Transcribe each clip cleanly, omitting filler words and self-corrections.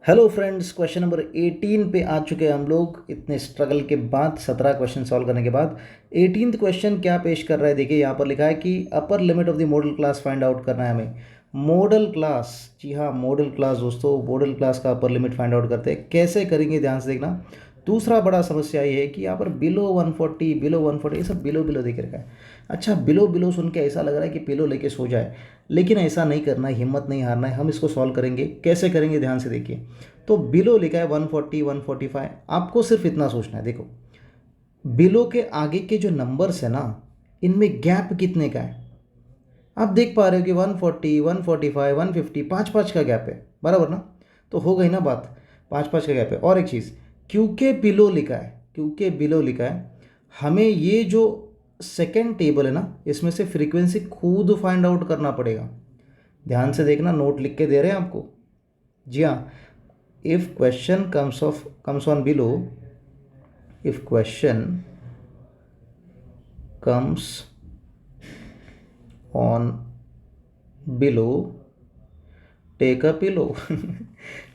Hello friends, question number 18 पे आ चुके हैं हम लोग इतने स्ट्रगल के बाद। 17 क्वेश्चन सॉल्व करने के बाद 18th क्वेश्चन क्या पेश कर रहा है, देखिए यहाँ पर लिखा है कि upper limit of the model class find out करना है हमें। मॉडल क्लास, जी हाँ मॉडल क्लास दोस्तों, मॉडल क्लास का अपर लिमिट फाइंड आउट करते हैं। कैसे करेंगे ध्यान से देखना। दूसरा बड़ा समस्या ये है कि यहाँ पर बिलो 140 बिलो 140 ये सब बिलो बिलो दिख रखा है। अच्छा, बिलो बिलो सुन के ऐसा लग रहा है कि पिलो लेके सो जाए, लेकिन ऐसा नहीं करना है, हिम्मत नहीं हारना है। हम इसको सॉल्व करेंगे। कैसे करेंगे ध्यान से देखिए। तो बिलो लिखा है 140 145। आपको सिर्फ इतना सोचना है, देखो बिलो के आगे के जो नंबर्स है ना, इनमें गैप कितने का है। आप देख पा रहे हो कि 140 145 150 पाँच पाँच का गैप है, बराबर ना। तो हो गई ना बात, पाँच पाँच का गैप है। और एक चीज़, क्योंकि बिलो लिखा है, क्योंकि बिलो लिखा है, हमें ये जो सेकेंड टेबल है ना, इसमें से फ्रीक्वेंसी खुद फाइंड आउट करना पड़ेगा। ध्यान से देखना, नोट लिख के दे रहे हैं आपको। जी हाँ, if question comes on below, if question comes on below, take a pillow.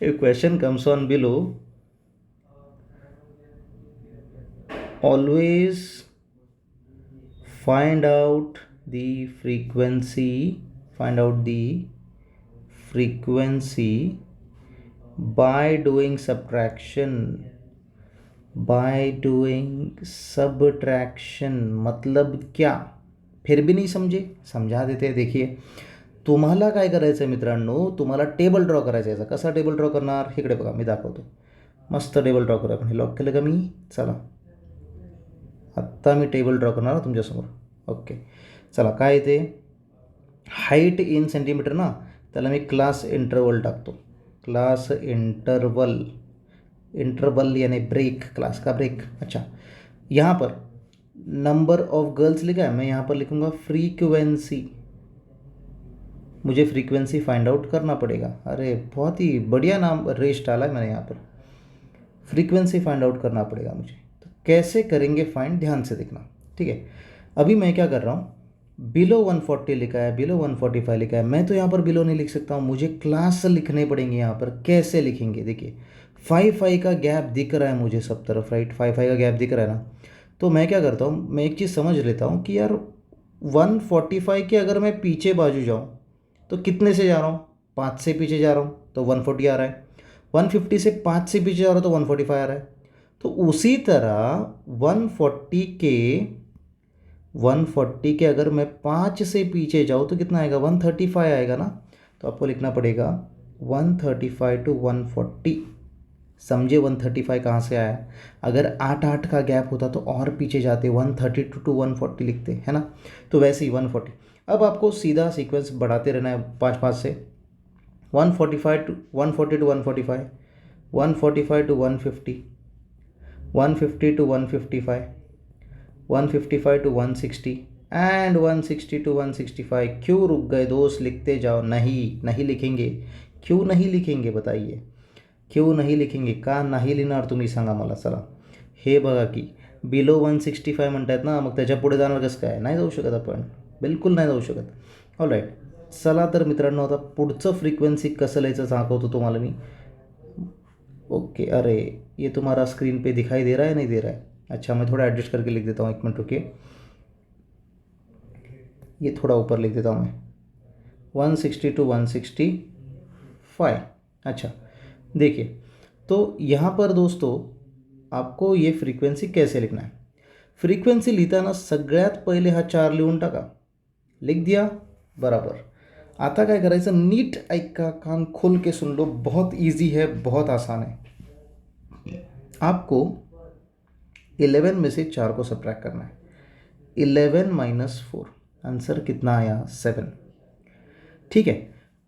If question comes on below, always find out the frequency, find out the frequency by doing subtraction, by doing subtraction. मतलब क्या, फिर भी नहीं समझे, समझा देते हैं। देखिए, तुम्हाला काय करायचं आहे मित्रांनो, तुम्हाला टेबल ड्रॉ करायचं आहे। कसा टेबल ड्रॉ करणार, इकडे बघा मी दाखवतो। मस्त टेबल ड्रॉ करूया आपण। हे लॉक केलं का मी, चला आत्ता मी टेबल ड्रॉ करणार तुमच्यासमोर। ओके, चला काय येते, हाईट इन सेंटीमीटर ना, त्याला मी क्लास इंटरवल टाकतो। क्लास इंटरवल, इंटरवल यानी ब्रेक, क्लास का ब्रेक। अच्छा, यहाँ पर नंबर ऑफ गर्ल्स लिखा है, मैं यहाँ पर लिखूँगा फ्रीक्वेंसी। मुझे फ्रीक्वेंसी फाइंड आउट करना पड़ेगा। अरे बहुत ही बढ़िया नाम रेश डाला है मैंने यहाँ पर, फ्रीक्वेंसी फाइंड आउट करना पड़ेगा मुझे। तो कैसे करेंगे फाइंड, ध्यान से देखना। ठीक है, अभी मैं क्या कर रहा हूँ, बिलो 140 लिखा है, बिलो 145 लिखा है। मैं तो यहाँ पर बिलो नहीं लिख सकता हूँ, मुझे क्लास लिखने पड़ेंगे यहाँ पर। कैसे लिखेंगे, देखिए 5 का गैप दिख रहा है मुझे सब तरफ, राइट। 5 का गैप दिख रहा है ना। तो मैं क्या करता हूँ, मैं एक चीज़ समझ लेता हूँ कि यार 145 के अगर मैं पीछे बाजू जाऊँ तो कितने से जा रहा हूँ, 5 से पीछे जा रहा हूँ तो 140 आ रहा है। 150 से 5 से पीछे जा रहा हूँ तो 145 आ रहा है। तो उसी तरह 140 के अगर मैं 5 से पीछे जाऊँ तो कितना आएगा, 135 आएगा ना। तो आपको लिखना पड़ेगा 135 टू 140। समझे 135 कहाँ से आया। अगर 8 का गैप होता तो और पीछे जाते, 132 टू 140 लिखते, है ना। तो वैसे ही 140। अब आपको सीधा सीक्वेंस बढ़ाते रहना है, पाँच पाँच से। 145 to 140 to 145, 145 to 150, 150 to 155, 155 to 160 and 160 to 165। क्यों रुक गए दोस्त, लिखते जाओ। नहीं, नहीं लिखेंगे। क्यों नहीं लिखेंगे बताइए, क्यों नहीं लिखेंगे, का नाही लिहिणार तुम्ही सांगा मला। चला, हे बघा की बिलो 165 म्हणतायत ना, मग त्याच्या पुढे जाणार कसं काय, नाही जाऊ शकत आपण, बिलकुल नाही जाऊ शकत। ऑल राईट, चला तर मित्रांनो, आता पुढचं फ्रिक्वेन्सी कसं लिहायचं सांगतो तुम्हाला मी। ओके, अरे ये तुम्हारा स्क्रीन पे दिखाई दे रहा है, नहीं दे रहा है। अच्छा, मैं थोड़ा एडजस्ट करके लिख देता हूँ, एक मिनट रुकिए। ये थोड़ा ऊपर लिख देता हूँ मैं, 160 टू 165। अच्छा, देखिए, तो यहाँ पर दोस्तों आपको ये फ्रिक्वेन्सी कैसे लिखना है। फ्रिक्वेन्सी लिहिताना सगळ्यात पहिले हा 4 लिहून टाका। लिख दिया, बराबर। आता काय करायचं, नीट ऐका, कान खोल के सुन लो, बहुत इजी है, बहुत आसान है। आपको 11 में से 4 को सब्ट्रैक्ट करना है। 11 माइनस 4, आंसर कितना आया, 7। ठीक है,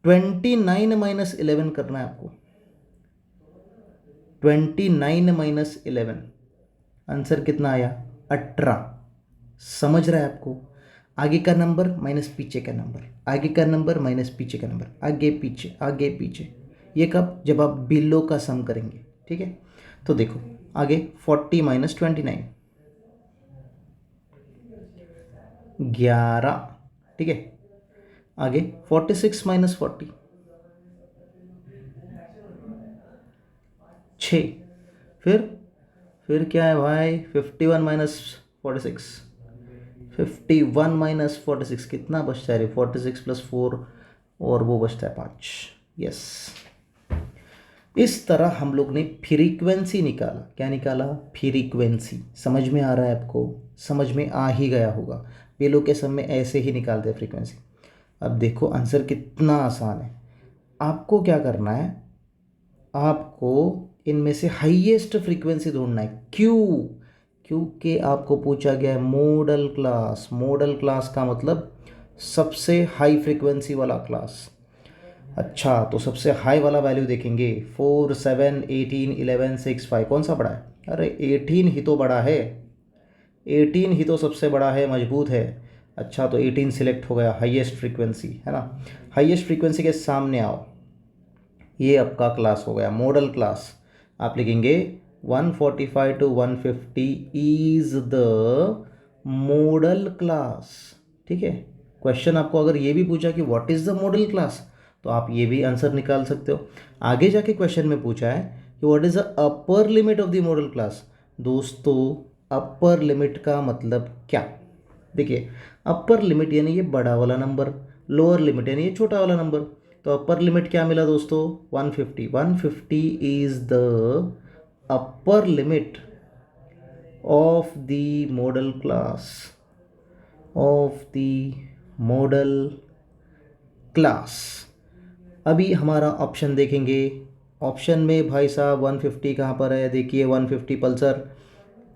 29 माइनस 11 करना है आपको। 29 माइनस 11, आंसर कितना आया, 18। समझ रहा है आपको, आगे का नंबर माइनस पीछे का नंबर, आगे का नंबर माइनस पीछे का नंबर, आगे पीछे आगे पीछे। ये कब, जब आप बिलो का सम करेंगे। ठीक है, तो देखो आगे 40 माइनस 29, 11। ठीक है, आगे 46 माइनस 40, 6। फिर क्या है भाई, 51 माइनस 46, 51 माइनस 46 कितना बचता है, 46 प्लस 4 और वो बचता है 5। यस, इस तरह हम लोग ने फ्रीक्वेंसी निकाला। क्या निकाला, फ्रीक्वेंसी। समझ में आ रहा है आपको, समझ में आ ही गया होगा। बेलो के सब में ऐसे ही निकालते हैं फ्रीक्वेंसी। अब देखो आंसर कितना आसान है। आपको क्या करना है, आपको इनमें से हाईएस्ट फ्रीक्वेंसी ढूंढना है। क्यों, क्योंकि आपको पूछा गया है मॉडल क्लास। मॉडल क्लास का मतलब सबसे हाई फ्रीक्वेंसी वाला क्लास। अच्छा, तो सबसे हाई वाला वैल्यू देखेंगे, 4 7 18 11 6 5, कौन सा बड़ा है? अरे 18 ही तो बड़ा है, 18 ही तो सबसे बड़ा है, मजबूत है। अच्छा, तो 18 सिलेक्ट हो गया, हाईएस्ट फ्रीक्वेंसी है ना। हाईएस्ट फ्रीक्वेंसी के सामने आओ, ये आपका क्लास हो गया मॉडल क्लास। आप लिखेंगे 145 to 150 is the model class. ठीक है, क्वेश्चन आपको अगर ये भी पूछा कि what is the model class, तो आप ये भी आंसर निकाल सकते हो। आगे जाके क्वेश्चन में पूछा है कि what is the upper limit of the model class. दोस्तों, अपर लिमिट का मतलब क्या? देखिए, अपर लिमिट यानी ये बड़ा वाला नंबर, लोअर लिमिट यानी ये छोटा वाला नंबर। तो अपर लिमिट क्या मिला दोस्तों, 150। 150 is the upper limit of the model class, of the model class. अभी हमारा ऑप्शन देखेंगे। ऑप्शन में भाई साहब 150 कहाँ पर है, देखिए 150 पल्सर,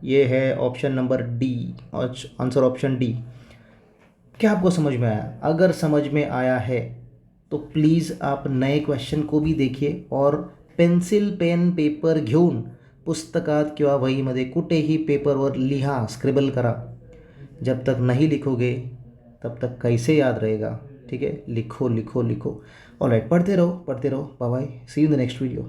ये है option number D, answer option D. क्या आपको समझ में आया? अगर समझ में आया है तो प्लीज़ आप नए क्वेश्चन को भी देखिए और पेन्सिल पेन पेपर घेऊन पुस्तकात किंवा वहीमध्ये कुठेही पेपरवर लिहा, स्क्रिबल करा। जब तक नहीं लिखोगे तब तक कैसे याद रहेगा? ठीक है, लिखो लिखो लिखो। ऑलराइट, पढ़ते रहो पढ़ते रहो। Bye bye, see you in the next video.